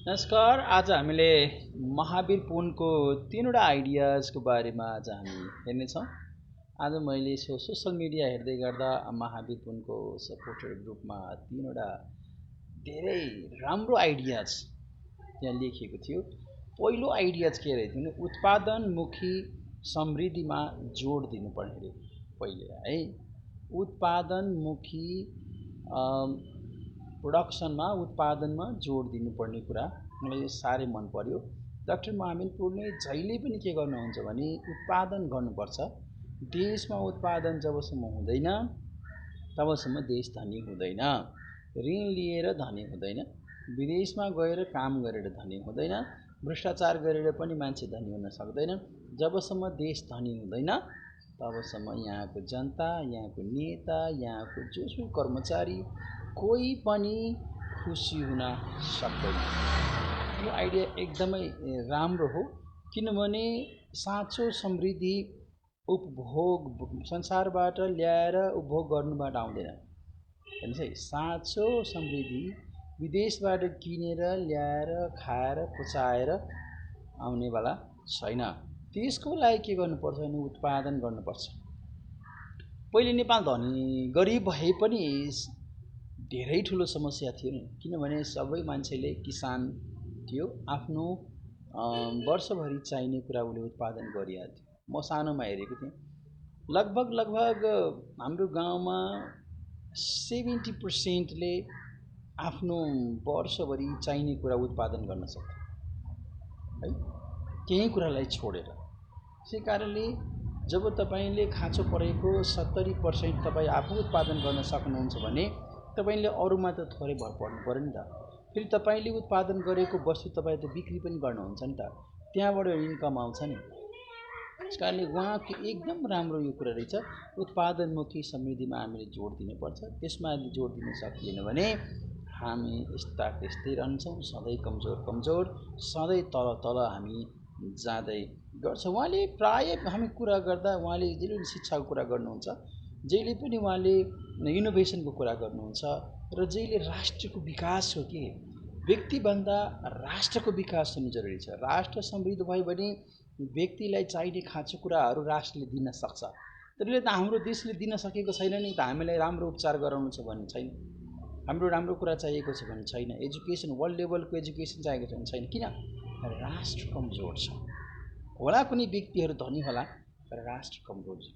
नमस्कार। आज हामीले महावीर पुनको तीनवटा आइडियाजको बारेमा आज हामी हेर्नेछौँ। आज मैले सोसल मिडिया हेर्दै गर्दा महावीर पुनको सपोर्टर ग्रुपमा तीनवटा धेरै राम्रो आइडियाज त्यहाँ लेखिएको थियो। पहिलो आइडियाज के रहेछ भने उत्पादनमुखी समृद्धिमा जोड दिनुपर्ने रे पहिले है। उत्पादनमुखी प्रोडक्सनमा उत्पादनमा जोड दिनुपर्ने कुरा मलाई साह्रै मन पर्यो। डाक्टर महावीर पुनले जहिले पनि के गर्नुहुन्छ भने उत्पादन गर्नुपर्छ। देशमा उत्पादन जबसम्म हुँदैन तबसम्म देश धनी हुँदैन। ऋण लिएर धनी हुँदैन, विदेशमा गएर काम गरेर धनी हुँदैन, भ्रष्टाचार गरेर पनि मान्छे धनी हुन सक्दैन। जबसम्म देश धनी हुँदैन तबसम्म यहाँको जनता, यहाँको नेता, यहाँको जोसुकै कर्मचारी कोही पनि खुसी हुन सक्दैन। यो आइडिया एकदमै राम्रो हो, किनभने साँचो समृद्धि उपभोग संसारबाट ल्याएर उपभोग गर्नुबाट आउँदैन। हेर्नुहोस् है, साँचो समृद्धि विदेशबाट किनेर ल्याएर खाएर पचाएर आउनेवाला छैन। त्यसको लागि के गर्नुपर्छ भने उत्पादन गर्नुपर्छ। पहिले नेपाल धनी गरिब भए पनि धेरै ठुलो समस्या थियो नि, किनभने सबै मान्छेले किसान थियो, आफ्नो वर्षभरि चाहिने कुरा उसले उत्पादन गरिहाल्थ्यो। म सानोमा हेरेको थिएँ, लगभग हाम्रो गाउँमा 70%ले आफ्नो वर्षभरि चाहिने कुरा उत्पादन गर्न सक्छ है, केही कुरालाई छोडेर। त्यसै कारणले जब तपाईले खाँचो परेको 70% तपाईँ आफू उत्पादन गर्न सक्नुहुन्छ भने तपाईले अरूमा त थोरै भर पर्नु पर्यो नि त। फेरि तपाईले उत्पादन गरेको वस्तु तपाईँ त बिक्री पनि गर्नुहुन्छ नि त, त्यहाँबाट इन्कम आउँछ नि। त्यस कारणले उहाँको एकदम राम्रो यो कुरा रहेछ, उत्पादनमुखी समृद्धिमा हामीले जोड दिनुपर्छ। त्यसमा यदि जोड दिन सकिएन भने हामी यस्तै रहन्छौँ, सधैँ कमजोर, सधैँ तल हामी जाँदै गर्छ। उहाँले प्रायः हामी कुरा गर्दा उहाँले जहिले पनि शिक्षाको कुरा गर्नुहुन्छ, जहिले पनि उहाँले इनोभेसनको कुरा गर्नुहुन्छ र जहिले राष्ट्रको विकास हो कि व्यक्तिभन्दा राष्ट्रको विकास हुनु जरुरी छ। राष्ट्र समृद्ध भयो भने व्यक्तिलाई चाहिने खाँचो कुराहरू राष्ट्रले दिन सक्छ। त्यसले त हाम्रो देशले दिन सकेको छैन नि त। हामीलाई राम्रो उपचार गराउनु छ भन्ने छैन, हाम्रो राम्रो कुरा चाहिएको छ भन्ने छैन, एजुकेसन वर्ल्ड लेभलको एजुकेसन चाहिएको छ भन्ने छैन। किन? राष्ट्र कमजोर छ। होला कुनै व्यक्तिहरू धनी होला तर राष्ट्र कमजोर छ।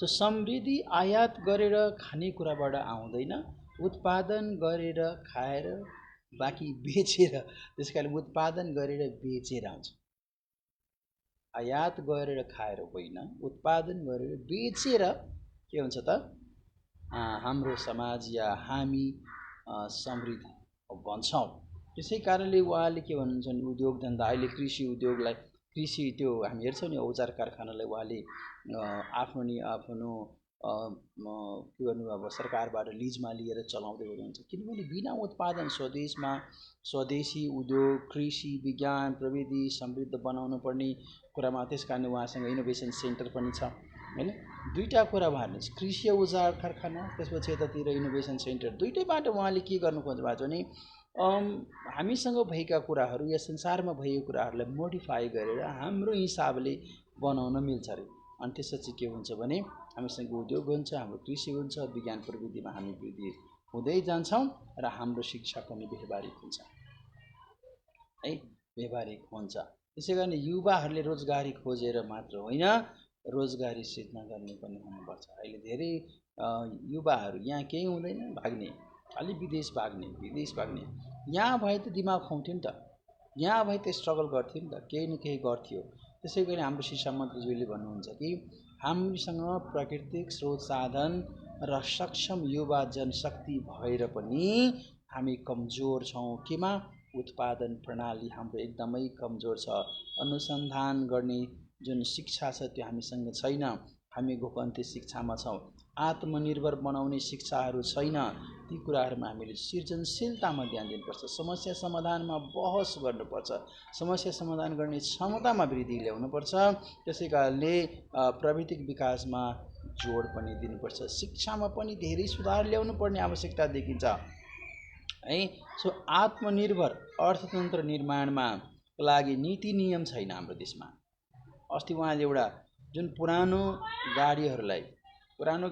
सो समृद्धि आयात गरेर खाने कुराबाट आउँदैन, उत्पादन गरेर खाएर बाँकी बेचेर। त्यसकारण उत्पादन गरेर बेचेर आउँछ। आयात गरेर खाएर होइन, उत्पादन गरेर बेचेर के हुन्छ त हाम्रो समाज या हामी समृद्ध बन्छौँ। त्यसै कारणले उहाँले के भन्नुहुन्छ भने उद्योग धन्दा, अहिले कृषि उद्योगलाई, कृषि त्यो हामी हेर्छौँ नि औजार कारखानालाई उहाँले आफ्नो के गर्नु अब सरकारबाट लिजमा लिएर चलाउँदै हुनुहुन्छ। किनभने बिना उत्पादन स्वदेशी उद्योग, कृषि, विज्ञान, प्रविधि समृद्ध बनाउनु पर्ने कुरामा, त्यस कारण उहाँसँग इनोभेसन सेन्टर पनि छ हैन। दुईटा कुरा उहाँले कृषि औजार कारखाना, त्यसपछि यतातिर इनोभेसन सेन्टर, दुईटैबाट उहाँले के गर्नु खोज्नु भएको छ भने हामीसँग भएका कुराहरू या संसारमा भएको कुराहरूलाई मोडिफाई गरेर हाम्रो हिसाबले बनाउन मिल्छ अरे। अनि त्यसपछि के हुन्छ भने हामीसँग उद्योग हुन्छ, हाम्रो कृषि हुन्छ, विज्ञान प्रविधिमा हामी वृद्धि हुँदै जान्छौँ र हाम्रो शिक्षा पनि व्यवहारिक हुन्छ है, व्यवहारिक हुन्छ। त्यसै कारण युवाहरूले रोजगारी खोजेर मात्र होइन, रोजगारी सृजना गर्ने पनि हुनुपर्छ। अहिले धेरै युवाहरू यहाँ केही हुँदैन भाग्ने, अलि विदेश भाग्ने। यहाँ भए त दिमाग खुवाउँथ्यो नि त, यहाँ भए त स्ट्रगल गर्थ्यो नि त, केही न केही गर्थ्यो। त्यसै गरी हाम्रो शिक्षा मन्त्रीज्यूले भन्नुहुन्छ कि हामीसँग प्राकृतिक स्रोत साधन र सक्षम युवा जनशक्ति भएर पनि हामी कमजोर छौँ। केमा? उत्पादन प्रणाली हाम्रो एकदमै कमजोर छ। अनुसन्धान गर्ने जुन शिक्षा छ त्यो हामीसँग छैन। हामी गोपन्ते शिक्षामा छौँ, आत्मनिर्भर बनाउने शिक्षाहरू छैन। ती कुराहरूमा हामीले सृजनशीलतामा ध्यान दिनुपर्छ, समस्या समाधानमा बहस गर्नुपर्छ, समस्या समाधान गर्ने क्षमतामा वृद्धि ल्याउनुपर्छ। त्यसै कारणले प्रविधिक विकासमा जोड पनि दिनुपर्छ। शिक्षामा पनि धेरै सुधार ल्याउनु पर्ने आवश्यकता देखिन्छ। है। सो आत्मनिर्भर अर्थतन्त्र निर्माणमा लागि नीति नियम छैन हाम्रो देशमा। अस्ति उहाँले एउटा जुन पुरानो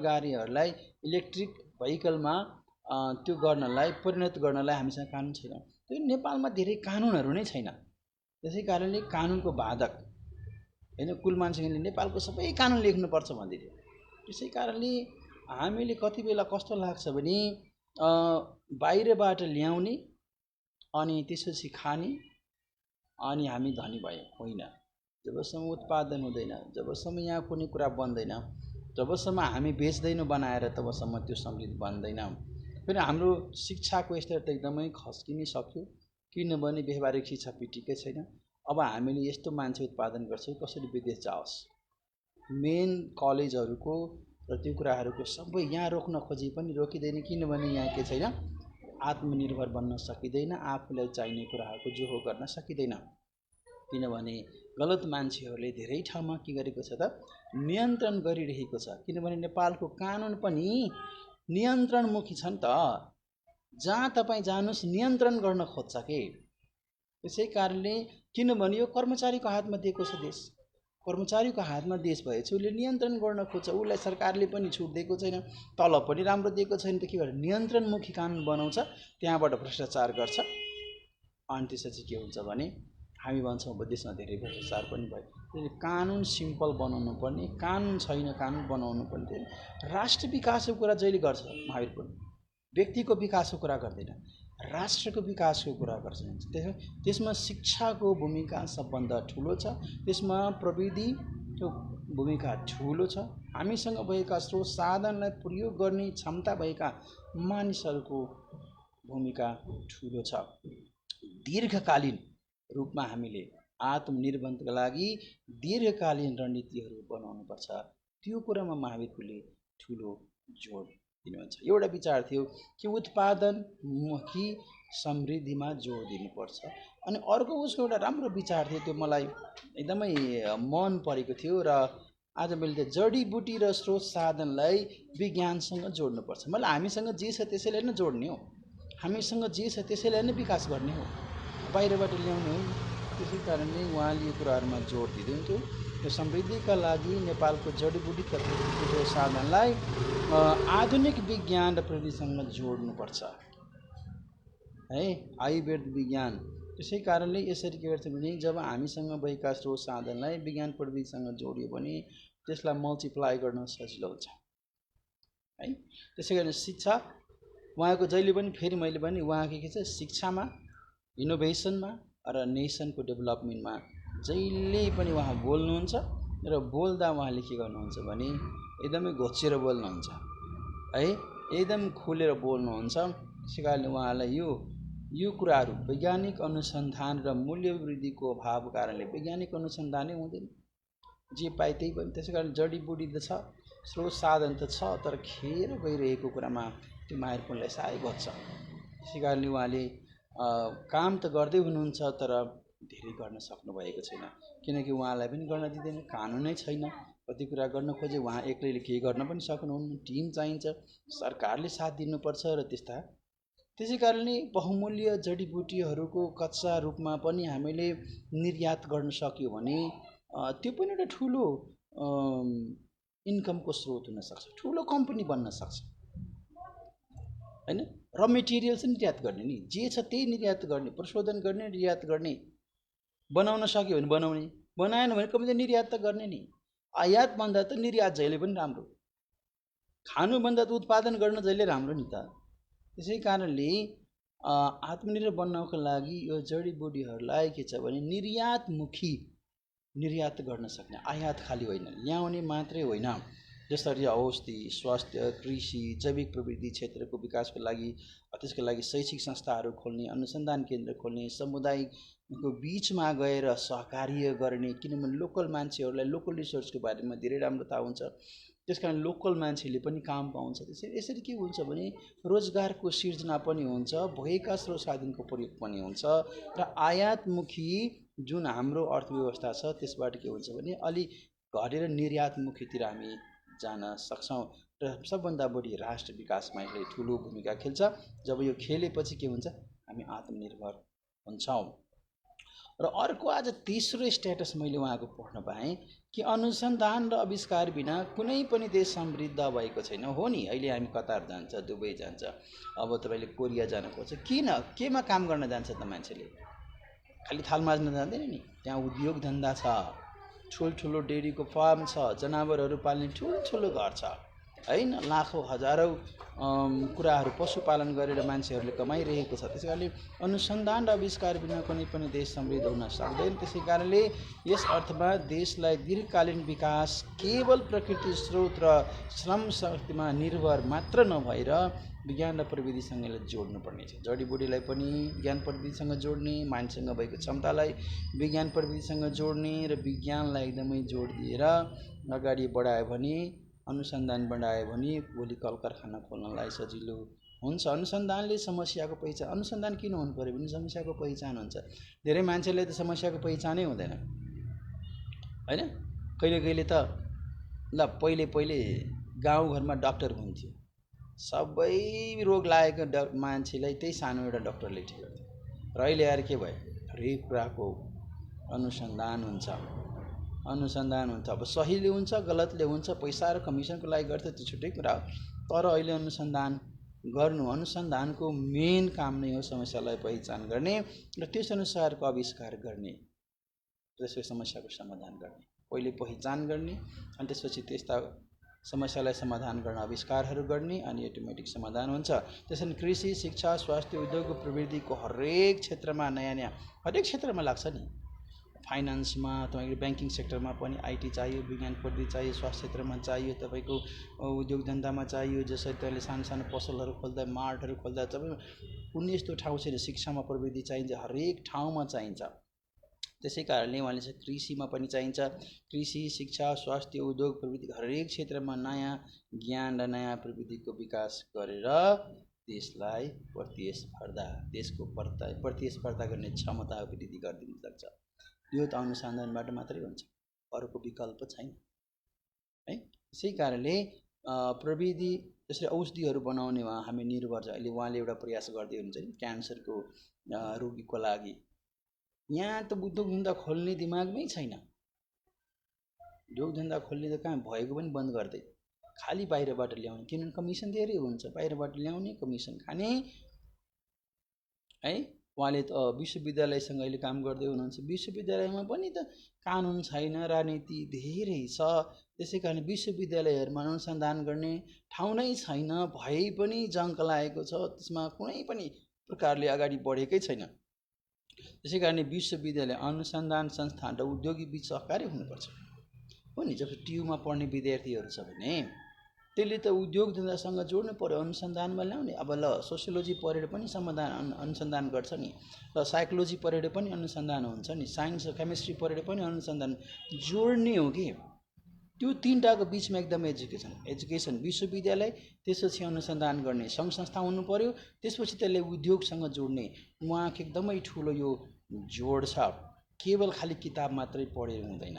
गाडीहरूलाई इलेक्ट्रिक भेहिकलमा त्यो गर्नलाई परिणत गर्नलाई हामीसँग कानुन छैन। त्यो नेपालमा धेरै कानुनहरू नै छैन। त्यसै कारणले कानुनको बाधक हैन, कुल मान्छेले नेपालको सबै कानुन लेख्नुपर्छ भन्दै थियो। त्यसै कारणले हामीले कति बेला कस्तो लाग्छ भने बाहिरबाट ल्याउने अनि त्यसपछि खाने अनि हामी धनी भयो, होइन। जबसम्म उत्पादन हुँदैन, जबसम्म यहाँ कुनै कुरा बन्दैन, जबसम्म हामी बेच्दैनौँ बनाएर, तबसम्म त्यो समृद्ध बन्दैन। फेरि हाम्रो शिक्षाको स्तर त एकदमै खस्किनै सक्यो, किनभने व्यवहारिक शिक्षा पिटिकै छैन। अब हामीले यस्तो मान्छे उत्पादन गर्छौँ कसरी विदेश जाओस्। मेन कलेजहरूको र त्यो कुराहरूको सबै यहाँ रोक्न खोजे पनि रोकिँदैन, किनभने यहाँ के छैन, आत्मनिर्भर बन्न सकिँदैन, आफूलाई चाहिने कुराहरूको जोहो गर्न सकिँदैन। किनभने गलत मान्छेहरूले धेरै ठाउँमा के गरेको छ त, नियन्त्रण गरिरहेको छ। किनभने नेपालको कानुन पनि नियन्त्रणमुखी छ नि त। जहाँ तपाईँ जानुहोस् नियन्त्रण गर्न खोज्छ के। त्यसै कारणले, किनभने यो कर्मचारीको हातमा दिएको छ देश, कर्मचारीको हातमा देश भएपछि उसले नियन्त्रण गर्न खोज्छ। उसलाई सरकारले पनि छुट दिएको छैन, तलब पनि राम्रो दिएको छैन, त के गर्छ, नियन्त्रणमुखी कानुन बनाउँछ, त्यहाँबाट भ्रष्टाचार गर्छ। अनि त्यसपछि के हुन्छ भने हामी भन्छौँ देशमा धेरै भ्रष्टाचार पनि भयो। त्यसले कानुन सिम्पल बनाउनु पर्ने, कानुन छैन, कानुन बनाउनु पर्ने। राष्ट्र विकासको कुरा जहिले गर्छ महावीर पनि, व्यक्तिको विकासको कुरा गर्दैन, राष्ट्रको विकासको कुरा गर्छ। त्यसमा शिक्षाको भूमिका सबभन्दा ठुलो छ, त्यसमा प्रविधिको भूमिका ठुलो छ। हामीसँग भएका स्रोत साधनलाई प्रयोग गर्ने क्षमता भएका मानिसहरूको भूमिका ठुलो छ। दीर्घकालीन रूपमा हामीले आत्मनिर्भरताका लागि दीर्घकालीन रणनीतिहरू बनाउनुपर्छ। त्यो कुरामा महावीरले ठुलो जोड दिनुहुन्छ। एउटा विचार थियो कि उत्पादनमुखी समृद्धिमा जोड दिनुपर्छ। अनि अर्को उसको एउटा राम्रो विचार थियो, त्यो मलाई एकदमै मन परेको थियो। र आज मैले त्यो जडीबुटी र स्रोत साधनलाई विज्ञानसँग जोड्नुपर्छ। मतलब हामीसँग जे छ त्यसैलाई नै जोड्ने हो, हामीसँग जे छ त्यसैलाई नै विकास गर्ने हो, बाहिरबाट ल्याउने हो। त्यसै कारणले उहाँले यो कुराहरूमा जोड दिँदै यो समृद्धिका लागि नेपालको जडीबुटी तथा स्रोत साधनलाई आधुनिक विज्ञान र प्रविधिसँग जोड्नुपर्छ है, आयुर्वेद विज्ञान। त्यसै कारणले यसरी के गर्छ भने जब हामीसँग भएका स्रोत साधनलाई विज्ञान प्रविधिसँग जोडियो भने त्यसलाई मल्टिप्लाई गर्न सजिलो हुन्छ है। त्यसै कारण शिक्षा उहाँको जहिले पनि, फेरि मैले भने उहाँको के छ, शिक्षामा, इनोभेसनमा र नेसनको डेभलपमेन्टमा जहिले पनि उहाँ बोल्नुहुन्छ। र बोल्दा उहाँले के गर्नुहुन्छ भने एकदमै घोचेर बोल्नुहुन्छ है, एकदम खुलेर बोल्नुहुन्छ। त्यसै कारणले उहाँलाई यो कुराहरू वैज्ञानिक अनुसन्धान र मूल्य वृद्धिको अभावको कारणले वैज्ञानिक अनुसन्धानै हुँदैन, जे पाए त्यही पनि। त्यसै कारण जडीबुटी त छ, स्रोत साधन त छ, तर खेर गइरहेको कुरामा त्यो माहिरपनलाई साह्रै घट्छ। त्यसै कारणले उहाँले काम त गर्दै हुनुहुन्छ, तर धेरै गर्न सक्नुभएको छैन, किनकि उहाँलाई पनि गर्न दिँदैन, कानुनै छैन। कति कुरा गर्न खोजे उहाँ एक्लैले केही गर्न पनि सक्नुहुन्न, टिम चाहिन्छ, सरकारले साथ दिनुपर्छ र त्यस्ता। त्यसै कारणले बहुमूल्य जडीबुटीहरूको कच्चा रूपमा पनि हामीले निर्यात गर्न सक्यो भने त्यो पनि एउटा ठुलो इन्कमको स्रोत हुनसक्छ, ठुलो कम्पनी बन्न सक्छ होइन। र मेटेरियल्स निर्यात गर्ने नि, जे छ त्यही निर्यात गर्ने, प्रशोधन गर्ने, निर्यात गर्ने। बनाउन सक्यो भने बनाउने, बनाएन भने कम्ती निर्यात त गर्ने नि। आयातभन्दा त निर्यात जहिले पनि राम्रो, खानुभन्दा त उत्पादन गर्न जहिले राम्रो नि त। त्यसै कारणले आत्मनिर्भर बन्नको लागि यो जडीबुटीहरूलाई के छ भने निर्यात गर्न सक्ने, आयात खाली होइन, ल्याउने मात्रै होइन। जसरी औषधि, स्वास्थ्य, कृषि, जैविक प्रविधि क्षेत्रको विकासको लागि, त्यसको लागि शैक्षिक संस्थाहरू खोल्ने, अनुसन्धान केन्द्र खोल्ने, समुदायको बिचमा गएर सहकार्य गर्ने। किनभने लोकल मान्छेहरूलाई लोकल रिसोर्सको बारेमा धेरै राम्रो थाहा हुन्छ, त्यसकारण लोकल मान्छेले पनि काम पाउँछ। यसरी के हुन्छ भने रोजगारको सिर्जना पनि हुन्छ, भएका स्रोत साधनको प्रयोग पनि हुन्छ, र आयातमुखी जुन हाम्रो अर्थव्यवस्था छ त्यसबाट के हुन्छ भने अलि घटेर निर्यातमुखीतिर हामी जान सक्छौँ। र सबभन्दा बढी राष्ट्र विकासमा यसले ठुलो भूमिका खेल्छ। जब यो खेलेपछि के हुन्छ, हामी आत्मनिर्भर हुन्छौँ। र अर्को आज तेस्रो स्ट्याटस मैले उहाँको पढ्न पाएँ कि अनुसन्धान र आविष्कार बिना कुनै पनि देश समृद्ध भएको छैन। हो नि, अहिले हामी कतार जान्छ, दुबई जान्छ, अब तपाईँले कोरिया जानु खोज्छ, किन केमा काम गर्न जान्छ त मान्छेले? खालि थाल माझ्न जाँदैन नि, त्यहाँ उद्योग धन्दा छ, ठुल्ठुलो डेरीको फार्म छ, जनावरहरू पाल्ने ठुल्ठुलो घर छ हैन, लाखौँ हजारौँ कुराहरू पशुपालन गरेर मान्छेहरूले कमाइरहेको छ। त्यसै कारणले अनुसन्धान र आविष्कार बिना कुनै पनि देश समृद्ध हुन सक्दैन। त्यसै कारणले यस अर्थमा देशलाई दीर्घकालीन विकास केवल प्रकृति स्रोत र श्रम शक्तिमा निर्भर मात्र नभएर विज्ञान र प्रविधिसँग यसलाई जोड्नुपर्ने छ। जडीबुटीलाई पनि विज्ञान प्रविधिसँग जोड्ने, मान्छेसँग भएको क्षमतालाई विज्ञान प्रविधिसँग जोड्ने र विज्ञानलाई एकदमै जोड दिएर अगाडि बढायो भने, अनुसन्धान बढायो भने भोलि कल कारखाना खोल्नलाई सजिलो हुन्छ। अनुसन्धानले समस्याको पहिचान, अनुसन्धान किन हुनु पऱ्यो भने समस्याको पहिचान हुन्छ। धेरै मान्छेलाई त समस्याको पहिचानै हुँदैन हैन। कहिले कहिले त ल पहिले गाउँघरमा डाक्टर हुन्थ्यो, सबै रोग लागेको मान्छेलाई त्यही सानो एउटा डाक्टरले ठिक गर्थ्यो। र अहिले आएर के भयो, हरेक कुराको अनुसन्धान हुन्छ। अब सहीले हुन्छ, गलतले हुन्छ, पैसा र कमिसनको लागि गर्छ, त्यो छुट्टै कुरा हो। तर अहिले अनुसन्धानको मेन काम नै हो समस्यालाई पहिचान गर्ने र त्यस अनुसारको आविष्कार गर्ने, त्यसको समस्याको समाधान गर्ने। पहिले पहिचान गर्ने अनि त्यसपछि त्यस्ता समस्यालाई समाधान गर्न आविष्कारहरू गर्ने अनि अटोमेटिक समाधान हुन्छ। त्यसैले कृषि, शिक्षा, स्वास्थ्य, उद्योग, प्रविधिको हरेक क्षेत्रमा नयाँ हरेक क्षेत्रमा लाग्छ नि। फाइनेन्समा तपाईँको ब्याङ्किङ सेक्टरमा पनि आइटी चाहियो, विज्ञान प्रविधि चाहियो, स्वास्थ्य क्षेत्रमा चाहियो, तपाईँको उद्योग धन्दामा चाहियो। जसरी तपाईँले सानो सानो पसलहरू खोल्दा, मार्टहरू खोल्दा, तपाईँ कुनै यस्तो ठाउँ छैन शिक्षामा प्रविधि चाहिन्छ, हरेक ठाउँमा चाहिन्छ। त्यसै कारणले उहाँले चाहिँ कृषिमा पनि चाहिन्छ। कृषि, शिक्षा, स्वास्थ्य, उद्योग, प्रविधि हरेक क्षेत्रमा नयाँ ज्ञान र नयाँ प्रविधिको विकास गरेर देशलाई प्रतिस्पर्धा गर्ने क्षमता वृद्धि गरिदिन सक्छ। यो त अनुसन्धानबाट मात्रै हुन्छ, अरूको विकल्प छैन है। त्यसै कारणले प्रविधि जसरी औषधिहरू बनाउनेमा हामी निर्भर छ। अहिले उहाँले एउटा प्रयास गर्दै हुनुहुन्छ नि क्यान्सरको रोगीको लागि। यहाँ त उद्योग धन्दा खोल्ने दिमागमै छैन। उद्योग धन्दा खोल्ने त कहाँ भएको पनि बन्द गर्दै, खालि बाहिरबाट ल्याउने, किनभने कमिसन धेरै हुन्छ, बाहिरबाट ल्याउने कमिसन खाने है। उहाँले त विश्वविद्यालयसँग अहिले काम गर्दै हुनुहुन्छ। विश्वविद्यालयमा पनि त कानुन छैन, राजनीति धेरै छ। त्यसै कारण विश्वविद्यालयहरूमा अनुसन्धान गर्ने ठाउँ नै छैन, भए पनि जङ्क लागेको छ, त्यसमा कुनै पनि प्रकारले अगाडि बढेकै छैन। त्यसै कारण विश्वविद्यालय, अनुसन्धान संस्थान र उद्योगी बीच सहकार्य हुनुपर्छ। हो नि, जब टियुमा पढ्ने विद्यार्थीहरू छ भने त्यसले त उद्योग धन्दासँग जोड्नु पर्यो, अनुसन्धानमा ल्याउने। अब ल सोसियोलोजी पढेर पनि अनुसन्धान गर्छ नि, र साइकोलोजी पढेर पनि अनुसन्धान हुन्छ नि, साइन्स केमिस्ट्री पढेर पनि अनुसन्धान जोड्ने हो कि। त्यो तीनटाको बिचमा एकदम एजुकेसन विश्वविद्यालय, त्यसपछि अनुसन्धान गर्ने सङ्घ संस्था हुनु पर्यो, त्यसपछि त्यसले उद्योगसँग जोड्ने उहाँको एकदमै ठुलो यो जोड छ। केवल खालि किताब मात्रै पढेर हुँदैन,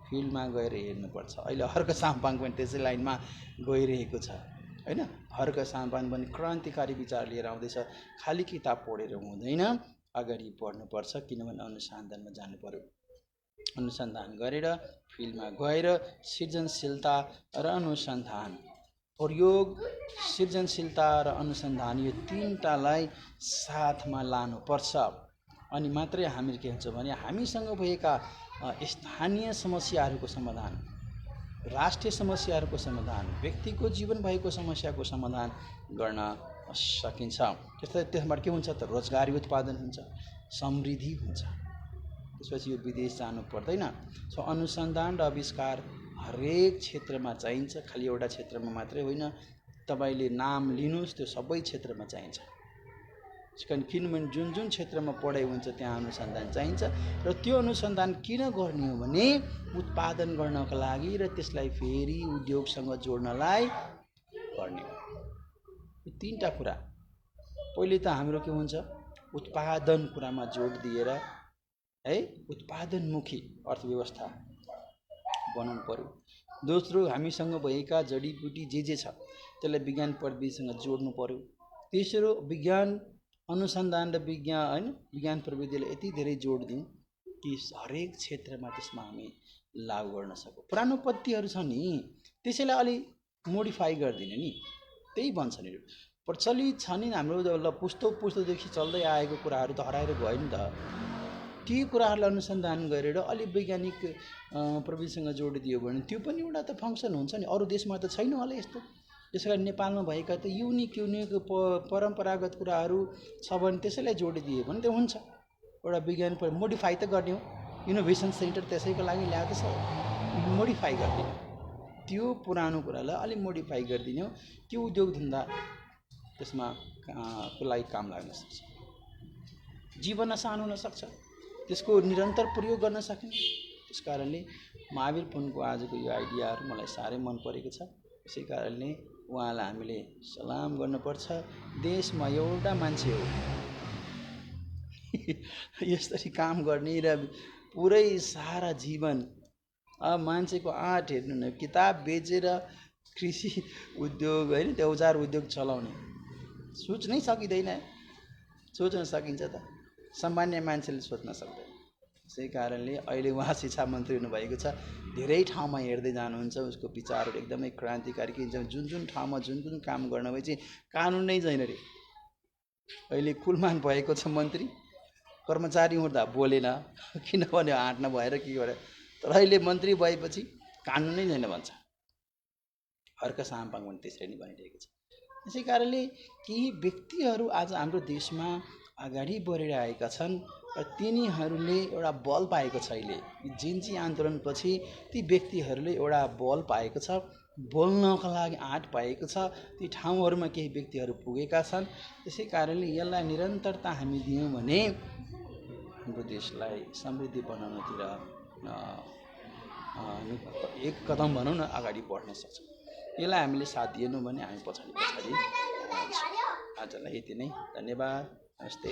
फिल्डमा गएर हेर्नुपर्छ। अहिले हर्क साम्पाङ पनि त्यसै लाइनमा गइरहेको छ हैन। हर्क साम्पाङ पनि क्रान्तिकारी विचार लिएर आउँदैछ। खालि किताब पढेर हुँदैन, अगाडि बढ्नुपर्छ, किनभने अनुसन्धानमा जानु पर्यो। अनुसन्धान गरेर फिल्डमा गएर सृजनशीलता र अनुसन्धान, प्रयोग, सृजनशीलता र अनुसन्धान यो तीनटालाई साथमा लानुपर्छ। अनि मात्रै हामी के हुन्छ भने हामीसँग भएका स्थानीय समस्याहरूको समाधान, राष्ट्रिय समस्याहरूको समाधान, व्यक्तिको जीवन भएको समस्याको समाधान गर्न सकिन्छ। त्यसबाट के हुन्छ त रोजगारी उत्पादन हुन्छ, समृद्धि हुन्छ। त्यसपछि यो विदेश जानु पर्दैन। सो अनुसन्धान र आविष्कार हरेक क्षेत्रमा चाहिन्छ, खालि एउटा क्षेत्रमा मात्रै होइन। तपाईँले नाम लिनुहोस्, त्यो सबै क्षेत्रमा चाहिन्छ। किनभने जुन जुन क्षेत्रमा पढाइ हुन्छ त्यहाँ अनुसन्धान चाहिन्छ। र त्यो अनुसन्धान किन गर्ने हो भने उत्पादन गर्नको लागि र त्यसलाई फेरि उद्योगसँग जोड्नलाई गर्ने हो। यो तीनटा कुरा। पहिले त हाम्रो के हुन्छ, उत्पादन कुरामा जोड दिएर है उत्पादनमुखी अर्थव्यवस्था बनाउनु पर्यो। दोस्रो, हामीसँग भएका जडीबुटी जे छ त्यसलाई विज्ञान प्रविधिसँग जोड्नु पर्यो। तेस्रो, विज्ञान अनुसन्धान र विज्ञान प्रविधिलाई यति धेरै जोड दिउँ कि हरेक क्षेत्रमा त्यसमा हामी लागू गर्न सकौँ। पुरानो पद्धतिहरू छ नि त्यसैलाई अलि मोडिफाई गरिदिने नि, त्यही भन्छ नि। प्रचलित छ नि हाम्रो पुस्तौँदेखि चल्दै आएको कुराहरू त हराएर गयो नि त। ती कुराहरूलाई अनुसन्धान गरेर अलि वैज्ञानिक प्रविधिसँग जोडिदियो भने त्यो पनि एउटा त फङ्सन हुन्छ नि। अरू देशमा त छैन होला यस्तो। त्यसै गरी नेपालमा भएका त युनिक परम्परागत कुराहरू छ भने त्यसैलाई जोडिदियो भने त्यो हुन्छ। एउटा विज्ञान मोडिफाई त गर्ने हो। इनोभेसन सेन्टर त्यसैको लागि ल्याएको छ, मोडिफाई गरिदिने। त्यो पुरानो कुरालाई अलिक मोडिफाई गरिदिने हो। त्यो उद्योग धन्दा त्यसमा को लागि काम लाग्न सक्छ, जीवन आसान हुन सक्छ, त्यसको निरन्तर प्रयोग गर्न सकिने। त्यस कारणले महावीर पुनको आजको यो आइडियाहरू मलाई साह्रै मन परेको छ। त्यसै कारणले उहाँलाई हामीले सलाम गर्नुपर्छ। देशमा एउटा मान्छे हो यसरी काम गर्ने र पुरै सारा जीवन मान्छेको आँट हेर्नु न, किताब बेचेर कृषि उद्योग त्यो औजार उद्योग चलाउने सोच्नै सकिँदैन। सोच्न सकिन्छ त? सामान्य मान्छेले सोच्न सक्दैन। त्यसै कारणले अहिले उहाँ शिक्षा मन्त्री हुनुभएको छ, धेरै ठाउँमा हेर्दै जानुहुन्छ। उसको विचारहरू एकदमै क्रान्तिकारी कि जुन ठाउँमा जुन काम गर्न भए चाहिँ कानुन नै छैन रे। अहिले कुलमान भएको छ मन्त्री, कर्मचारी हुँदा बोलेन किनभने आँट नभएर के गरे, तर अहिले मन्त्री भएपछि कानुन नै छैन भन्छ। हर्क साम्पाङ पनि त्यसरी नै भइरहेको छ। त्यसै कारणले केही व्यक्तिहरू आज हाम्रो देशमा अगाडि बढिरहेका छन् र तिनीहरूले एउटा बल पाएको छ। अहिले जिन्जी आन्दोलनपछि ती व्यक्तिहरूले एउटा बल पाएको छ, बोल्नका लागि आँट पाएको छ। ती ठाउँहरूमा केही व्यक्तिहरू पुगेका छन्। त्यसै कारणले यसलाई निरन्तरता हामी दियौँ भने हाम्रो देशलाई समृद्धि बनाउनतिर एक कदम भनौँ न अगाडि बढ्न सक्छ। यसलाई हामीले साथ दिएनौँ भने हामी पछाडि आजलाई यति नै। धन्यवाद। नमस्ते।